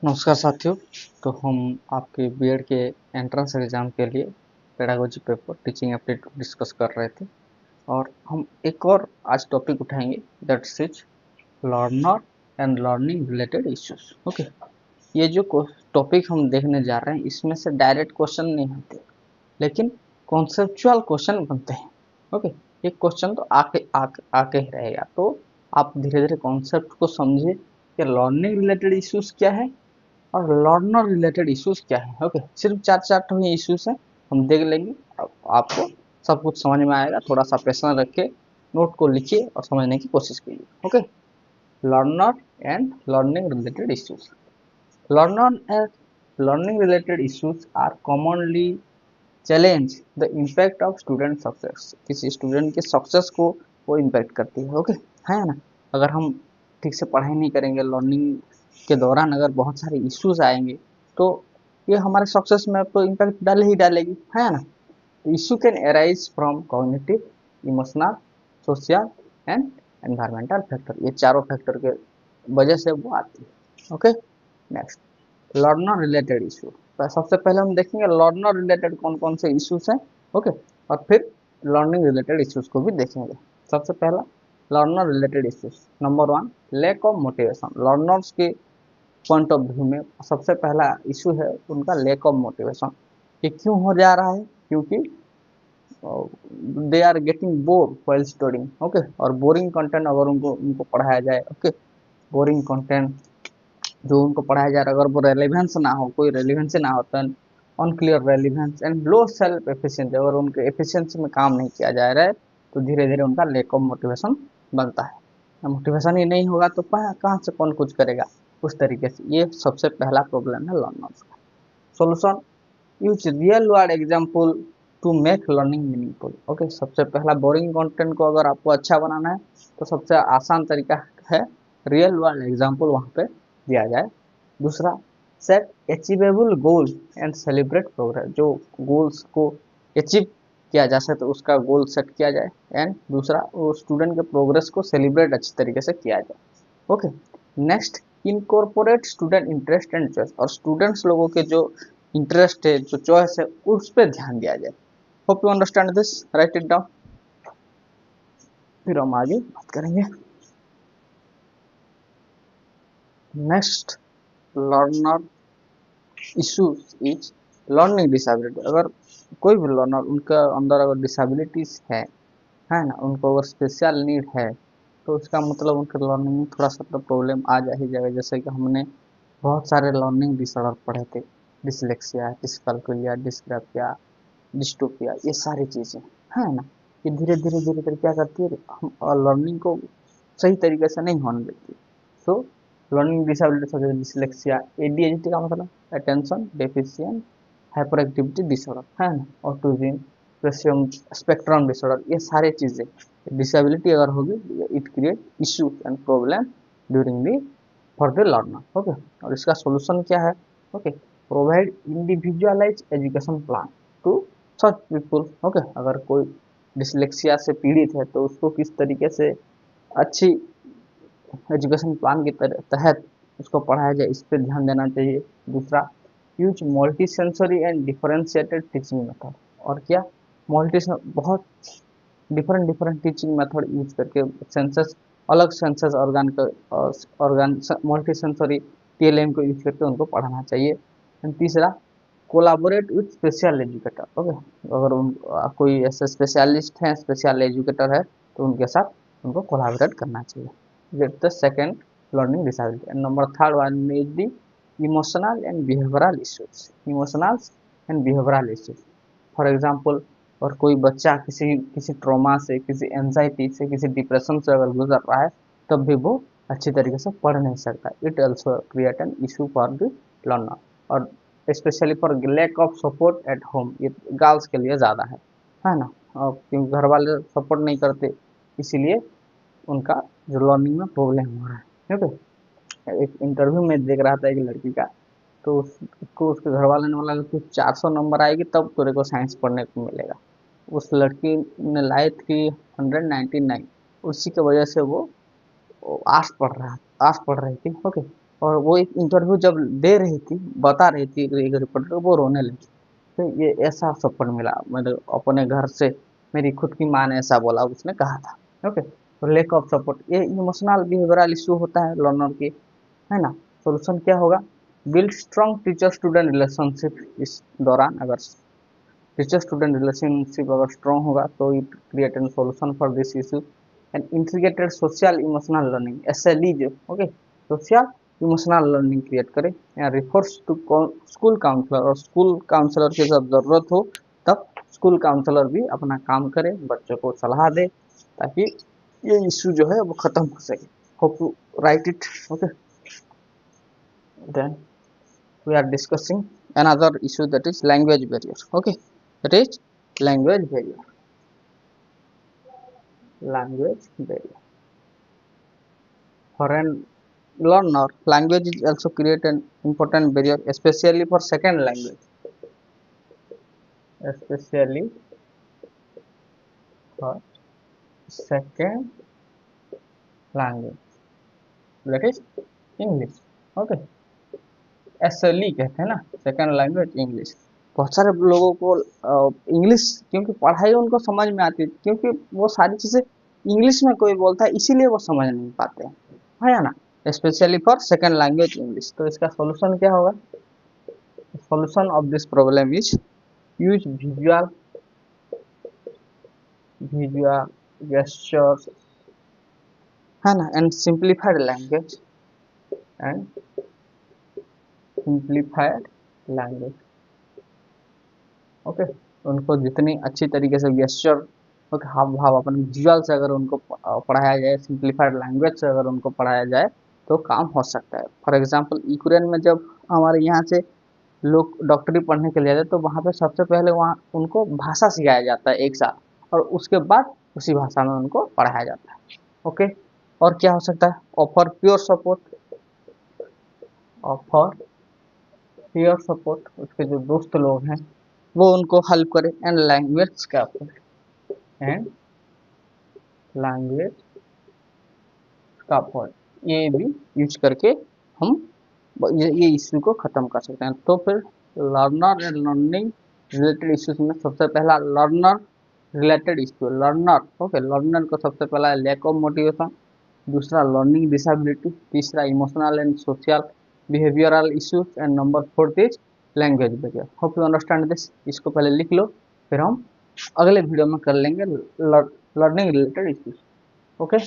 नमस्कार साथियों। तो हम आपके बीएड के एंट्रेंस एग्जाम के लिए pedagogy paper teaching aptitude discuss कर रहे थे और हम एक और आज टॉपिक उठाएंगे that's is learner and learning related issues. Okay, ये जो टॉपिक हम देखने जा रहे हैं इसमें से डायरेक्ट क्वेश्चन नहीं आते लेकिन कॉन्सेप्चुअल क्वेश्चन बनते हैं। ओके, एक क्वेश्चन तो आके ही रहेगा, तो आप धीरे धीरे कॉन्सेप्ट को समझिए कि लर्निंग रिलेटेड इश्यूज क्या है और लर्नर रिलेटेड इश्यूज क्या है। ओके, सिर्फ चार चार तो ये इश्यूज हैं, हम देख लेंगे। आपको सब कुछ समझ में आएगा, थोड़ा सा पेशेंस रख के नोट को लिखिए और समझने की कोशिश कीजिए। Okay, learner and learning related issues. Learner and learning related issues are commonly challenge the impact of student success. किसी स्टूडेंट के सक्सेस को वो इम्पैक्ट करती है। ओके, है ना। अगर हम ठीक से पढ़ाई नहीं करेंगे, लर्निंग के दौरान अगर बहुत सारे इश्यूज आएंगे तो ये हमारे सक्सेस में तो इम्पैक्ट डाले ही डालेगी, है ना। Issue can arise from cognitive, emotional, social and environmental factor. ये चारों फैक्टर के वजह से वो आती है। Okay, next, learner related issue. तो सबसे पहले हम देखेंगे लर्नर रिलेटेड कौन कौन से इश्यूज हैं। ओके, और फिर लर्निंग रिलेटेड इश्यूज को भी देखेंगे। सबसे पहला learner related issues. Number one, lack of motivation. Learners के पॉइंट ऑफ व्यू में सबसे पहला इशू है उनका लैक ऑफ मोटिवेशन। ये क्यों हो जा रहा है? क्योंकि they are getting bore while studying. Okay, और बोरिंग कंटेंट अगर उनको उनको पढ़ाया जाए, ओके, बोरिंग कंटेंट जो उनको पढ़ाया जा रहा है अगर वो रेलिवेंस ना हो, कोई रेलिवेंस ना हो, तो unclear relevance and low self efficiency, अगर उनके एफिशिएंसी में काम नहीं किया जा रहा है तो धीरे धीरे उनका लैक ऑफ मोटिवेशन बनता है। मोटिवेशन ही नहीं होगा तो कहाँ से कौन कुछ करेगा। उस तरीके से ये सबसे पहला प्रॉब्लम है लर्नर्स का। Solution, use real world example to make learning meaningful. Okay, सबसे पहला बोरिंग कंटेंट को अगर आपको अच्छा बनाना है तो सबसे आसान तरीका है रियल वर्ल्ड एग्जाम्पल वहाँ पे दिया जाए। दूसरा, set achievable goal and celebrate progress. जो गोल्स को अचीव किया जा सके तो उसका गोल सेट किया जाए, एंड दूसरा वो स्टूडेंट के प्रोग्रेस को सेलिब्रेट अच्छी तरीके से किया जाए। Okay, next, incorporate student interest and choice. और स्टूडेंट्स लोगों के जो इंटरेस्ट है, जो चॉइस है, उस पर ध्यान दिया जाए। Hope you understand this, right it down. फिर हम आगे बात करेंगे। Next learner issues is learning disability. अगर कोई भी लर्नर उनका अंदर अगर डिसेबिलिटीज है ना, उनको अगर स्पेशल नीड है तो उसका मतलब उनके लर्निंग में थोड़ा सा तो प्रॉब्लम आ जा ही जाएगा। जैसे कि हमने बहुत सारे लर्निंग डिसऑर्डर पढ़े थे, डिसलेक्सिया, डिसकैल्कुलिया, डिस्ग्राफिया, डिस्टोपिया, ये सारी चीज़ें, है ना। ये धीरे धीरे धीरे धीरे क्या करती है, हम लर्निंग को सही तरीके से नहीं होने देती। So learning disability such as dyslexia, ADHD का मतलब attention deficient hyper activity disorder, है ना, ऑटिज्म, स्पेक्ट्रम स्पेक्ट्रम डिसऑर्डर, ये सारी चीज़ें डिसेबिलिटी अगर होगी it create issue and problem during the for the learner. Okay, और इसका सोल्यूशन क्या है? Okay, provide individualize education plan to such people. Okay, अगर कोई डिसलेक्सिया से पीड़ित है तो उसको किस तरीके से अच्छी एजुकेशन प्लान के तहत उसको पढ़ाया जाए, इस पर ध्यान देना चाहिए। दूसरा, use multi sensory and differentiated teaching method. और क्या, मल्टी बहुत different different teaching method use करके सेंसस, अलग सेंसस ऑर्गन का ऑर्गन मल्टी सेंसरी टीएलएम को यूज करके उनको पढ़ाना चाहिए। एंड तीसरा, collaborate with special educator. Okay, अगर उन कोई ऐसे स्पेशलिस्ट हैं, स्पेशल एजुकेटर है तो उनके साथ उनको कोलाबोरेट करना चाहिए। Get the second learning disability. And number third one is the emotional and behavioural issues. Emotional and behavioural issues, for example, और कोई बच्चा किसी किसी ट्रॉमा से, किसी एंजाइटी से, किसी डिप्रेशन से अगर गुजर रहा है तब भी वो अच्छी तरीके से पढ़ नहीं सकता। It also create an issue for the learner. और specially for lack of support at home, ये गर्ल्स के लिए ज़्यादा है ना। और क्योंकि घर वाले सपोर्ट नहीं करते इसीलिए उनका जो लर्निंग में प्रॉब्लम हो रहा है। ओके, एक इंटरव्यू में देख रहा था एक लड़की का, तो उसको उसके घर वाले ने बोला कि तू 400 नंबर आएगी तब तेरे को साइंस पढ़ने को मिलेगा। उस लड़की ने लाई थी 199, उसी की वजह से वो आर्ट्स पढ़ रही थी। ओके, और वो एक इंटरव्यू जब दे रही थी, बता रही थी एक रिपोर्टर को, वो रोने लगी। तो ये ऐसा सपोर्ट मिला, मतलब अपने घर से मेरी खुद की माँ ने ऐसा बोला, उसने कहा था। ओके, तो लैक ऑफ सपोर्ट, ये इमोशनल बिहेवियरल इशू होता है लर्नर की, है ना। सोल्यूशन क्या होगा? Build strong teacher student relationship. इस दौरान अगर टीचर स्टूडेंट रिलेशनशिप अगर स्ट्रॉन्ग होगा तो it create an solution for this issue. And integrated social emotional learning, SLE जो, okay, social emotional learning create करें। या रिफर्स टू स्कूल काउंसलर, और स्कूल काउंसलर की जब जरूरत हो तब स्कूल काउंसलर भी अपना काम करे, बच्चों को सलाह दे, ताकि ये इशू जो है वो खत्म हो सके। Hope to write it. Okay, then we are discussing another issue, that is language barrier. Okay, that is language barrier. Language barrier for an learner, language is also create an important barrier, especially for second language, especially for second language, that is English. Okay, SLE कहते हैं ना, second language English. बहुत सारे लोगों को English, क्योंकि पढ़ाई उनको समझ में आती है, क्योंकि वो सारी चीजें इंग्लिश में कोई बोलता है, इसीलिए वो समझ नहीं पाते हैं, है ना। Specially for second language English. तो इसका सॉल्यूशन क्या होगा? Solution of this problem is use visual gestures, है ना, and simplified language, and simplified language. Okay, उनको जितनी अच्छी तरीके से गेस्चर, ओके, हाव भाव, अपन विजुअल से अगर उनको पढ़ाया जाए, सिंप्लीफाइड लैंग्वेज से अगर उनको पढ़ाया जाए तो काम हो सकता है। फॉर एग्जांपल यूक्रेन में जब हमारे यहाँ से लोग डॉक्टरी पढ़ने के लिए जाते, तो वहाँ पे सबसे पहले वहाँ उनको भाषा सिखाया जाता है एक साल, और उसके बाद उसी भाषा में उनको पढ़ाया जाता है। ओके, और क्या हो सकता है? Offer pure support, offer pure support, उसके जो दोस्त लोग हैं वो उनको हेल्प करें। एंड लैंग्वेज का, एंड लैंग्वेज का पॉइंट, ये भी यूज करके हम ये इश्यू को खत्म कर सकते हैं। तो फिर learner and learning related issues में सबसे पहला learner related issue, learner, okay, learner को सबसे पहला लैक ऑफ मोटिवेशन, दूसरा लर्निंग डिसेबिलिटी, तीसरा emotional and social behavioural issues, and number fourth is language barrier. Hope you understand this. इसको पहले लिख लो, फिर हम अगले वीडियो में कर लेंगे लर्निंग रिलेटेड इश्यूज। ओके।